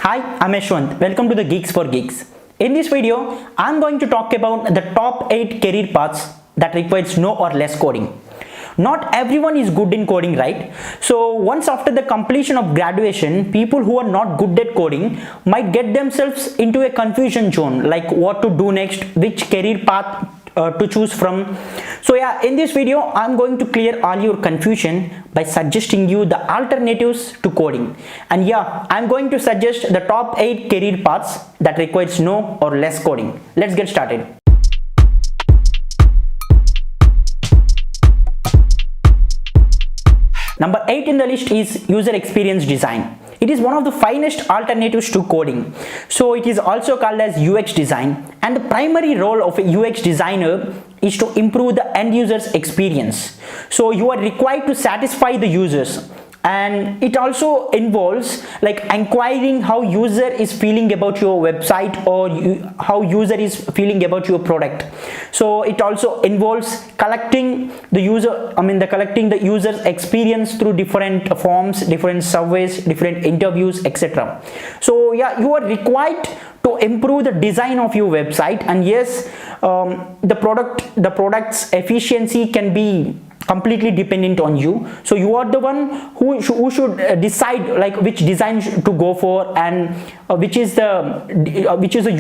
Hi, I'm Yashwant. Welcome to the Geeks for Geeks. In this video, I'm going to talk about the top 8 career paths that requires no or less coding. Not everyone is good in coding, right? So once after the completion of graduation, people who are not good at coding might get themselves into a confusion zone, like what to do next, which career path to choose from. So yeah, in this video I'm going to clear all your confusion by suggesting you the alternatives to coding. And yeah, I'm going to suggest the top 8 career paths that requires no or less coding. Let's get started. Number 8 in the list is user experience design. It is one of the finest alternatives to coding. So it is also called as UX design, and the primary role of a UX designer is to improve the end user's experience. So you are required to satisfy the users, and it also involves like inquiring how user is feeling about your website or how user is feeling about your product. So it also involves collecting the user's experience through different forms, different surveys, different interviews, etc. So yeah, you are required to improve the design of your website, and yes, the product's efficiency can be completely dependent on you. So you are the one who should decide like which design to go for, and which is the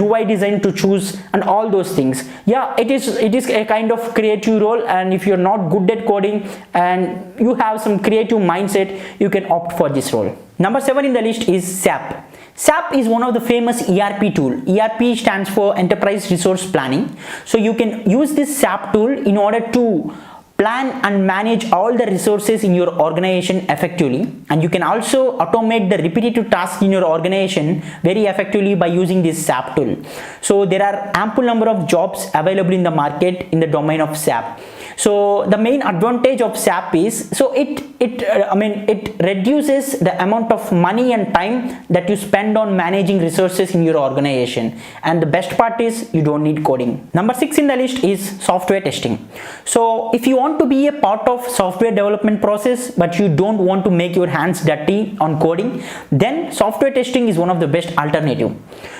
UI design to choose, and all those things. Yeah, it is a kind of creative role, and if you're not good at coding and you have some creative mindset, you can opt for this role. Number 7 in the list is SAP. SAP is one of the famous ERP tool. ERP stands for Enterprise Resource Planning. So you can use this SAP tool in order to plan and manage all the resources in your organization effectively, and you can also automate the repetitive tasks in your organization very effectively by using this SAP tool. So there are ample number of jobs available in the market in the domain of SAP. So the main advantage of SAP is, so it reduces the amount of money and time that you spend on managing resources in your organization, and the best part is you don't need coding. Number 6 in the list is software testing. So if you want to be a part of software development process but you don't want to make your hands dirty on coding, then software testing is one of the best alternative.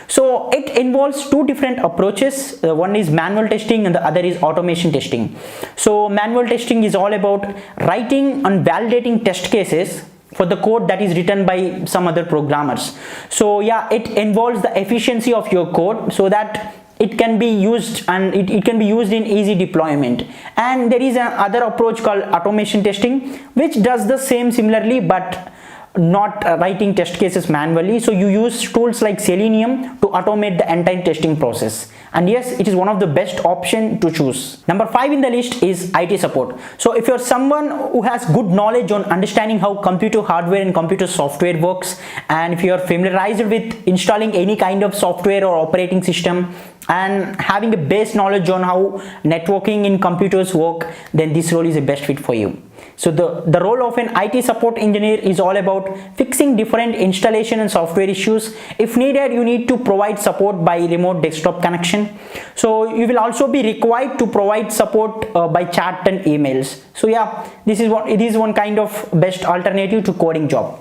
So it involves two different approaches. One is manual testing and the other is automation testing. So manual testing is all about writing and validating test cases for the code that is written by some other programmers. So yeah, it involves the efficiency of your code so that it can be used, and it can be used in easy deployment. And there is another approach called automation testing, which does the same similarly but not writing test cases manually. So you use tools like Selenium to automate the entire testing process, and yes, it is one of the best option to choose. Number 5 in the list is IT support. So if you're someone who has good knowledge on understanding how computer hardware and computer software works, and if you're familiarized with installing any kind of software or operating system, and having a base knowledge on how networking in computers work, then this role is the best fit for you. So the role of an IT support engineer is all about fixing different installation and software issues. If needed, you need to provide support by remote desktop connection. So you will also be required to provide support by chat and emails. So yeah, it is one kind of best alternative to coding job.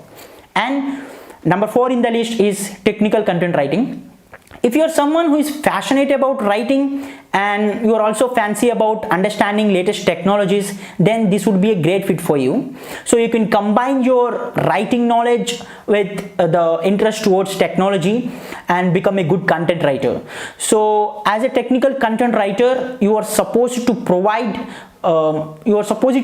And number 4 in the list is technical content writing. If you're someone who is passionate about writing and you are also fancy about understanding latest technologies, then this would be a great fit for you. So you can combine your writing knowledge with the interest towards technology and become a good content writer. So as a technical content writer, you are supposed to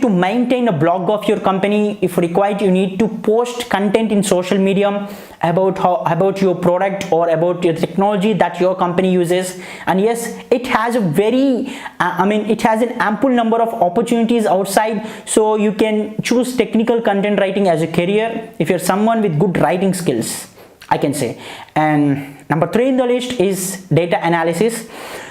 maintain a blog of your company. If required, you need to post content in social media about your product or about your technology that your company uses. And yes, it has an ample number of opportunities outside, so you can choose technical content writing as a career if you're someone with good writing skills, I can say. And number 3 in the list is data analysis.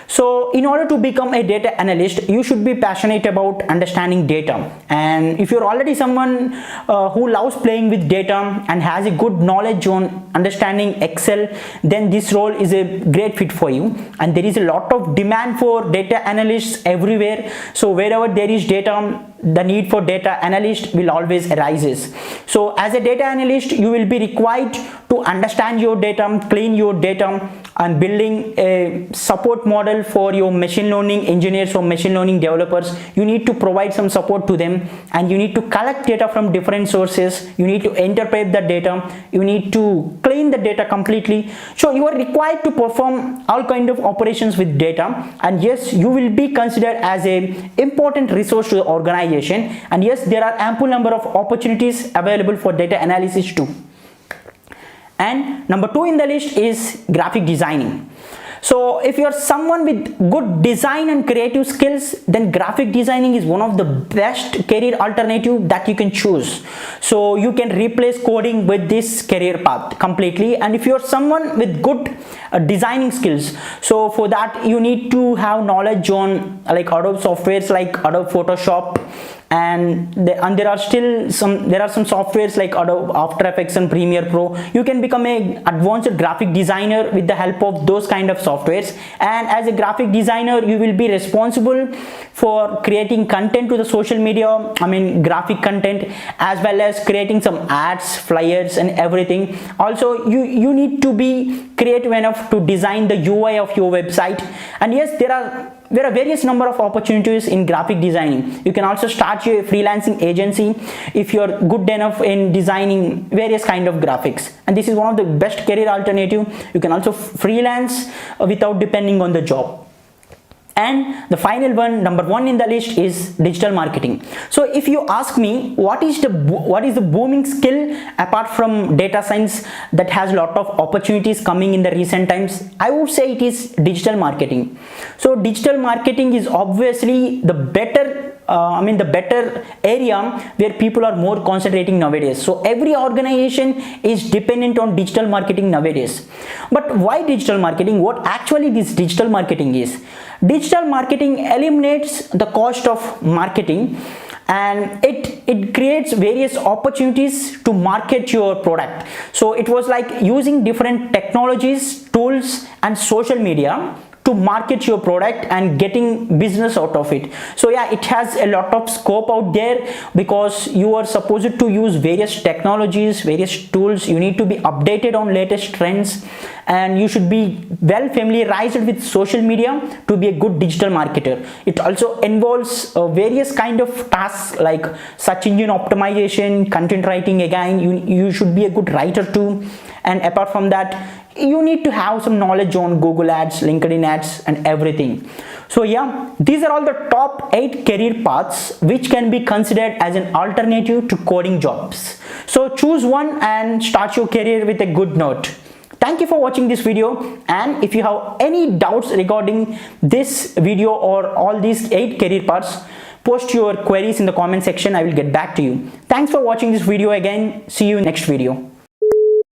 So in order to become a data analyst, you should be passionate about understanding data. And if you're already someone who loves playing with data and has a good knowledge on understanding Excel, then this role is a great fit for you. And there is a lot of demand for data analysts everywhere. So wherever there is data, the need for data analyst will always arises. So as a data analyst, you will be required to understand your data, clean your data, and building a support model for your machine learning engineers or machine learning developers. You need to provide some support to them, and you need to collect data from different sources. You need to interpret the data. You need to clean the data completely. So you are required to perform all kind of operations with data, and yes, you will be considered as a important resource to the organization. And yes, there are ample number of opportunities available for data analysis too. And number 2 in the list is graphic designing. So if you are someone with good design and creative skills, then graphic designing is one of the best career alternative that you can choose. So you can replace coding with this career path completely. And if you are someone with good designing skills, so for that you need to have knowledge on like Adobe softwares like Adobe Photoshop, and there are some softwares like Adobe After Effects and Premiere Pro. You can become a advanced graphic designer with the help of those kind of softwares. And as a graphic designer, you will be responsible for creating content to the social media, graphic content, as well as creating some ads, flyers and everything. Also you need to be creative enough to design the UI of your website. And yes, there are various number of opportunities in graphic designing. You can also start your freelancing agency if you're good enough in designing various kind of graphics, and this is one of the best career alternative. You can also freelance without depending on the job. And the final one, number 1 in the list, is digital marketing. So if you ask me what is the booming skill apart from data science that has a lot of opportunities coming in the recent times, I would say it is digital marketing. So digital marketing is obviously the better area where people are more concentrating nowadays. So every organization is dependent on digital marketing nowadays. But why digital marketing? What actually this digital marketing is? Digital marketing eliminates the cost of marketing, and it creates various opportunities to market your product. So it was like using different technologies, tools and social media to market your product and getting business out of it. So yeah, it has a lot of scope out there, because you are supposed to use various technologies, various tools. You need to be updated on latest trends, and you should be well familiarized with social media to be a good digital marketer. It also involves various kind of tasks like search engine optimization, content writing. Again, you should be a good writer too. And apart from that, you need to have some knowledge on Google Ads, LinkedIn Ads and everything. So yeah, these are all the top 8 career paths which can be considered as an alternative to coding jobs. So choose one and start your career with a good note. Thank you for watching this video, and if you have any doubts regarding this video or all these 8 career paths, post your queries in the comment section. I will get back to you. Thanks for watching this video again. See you in next video.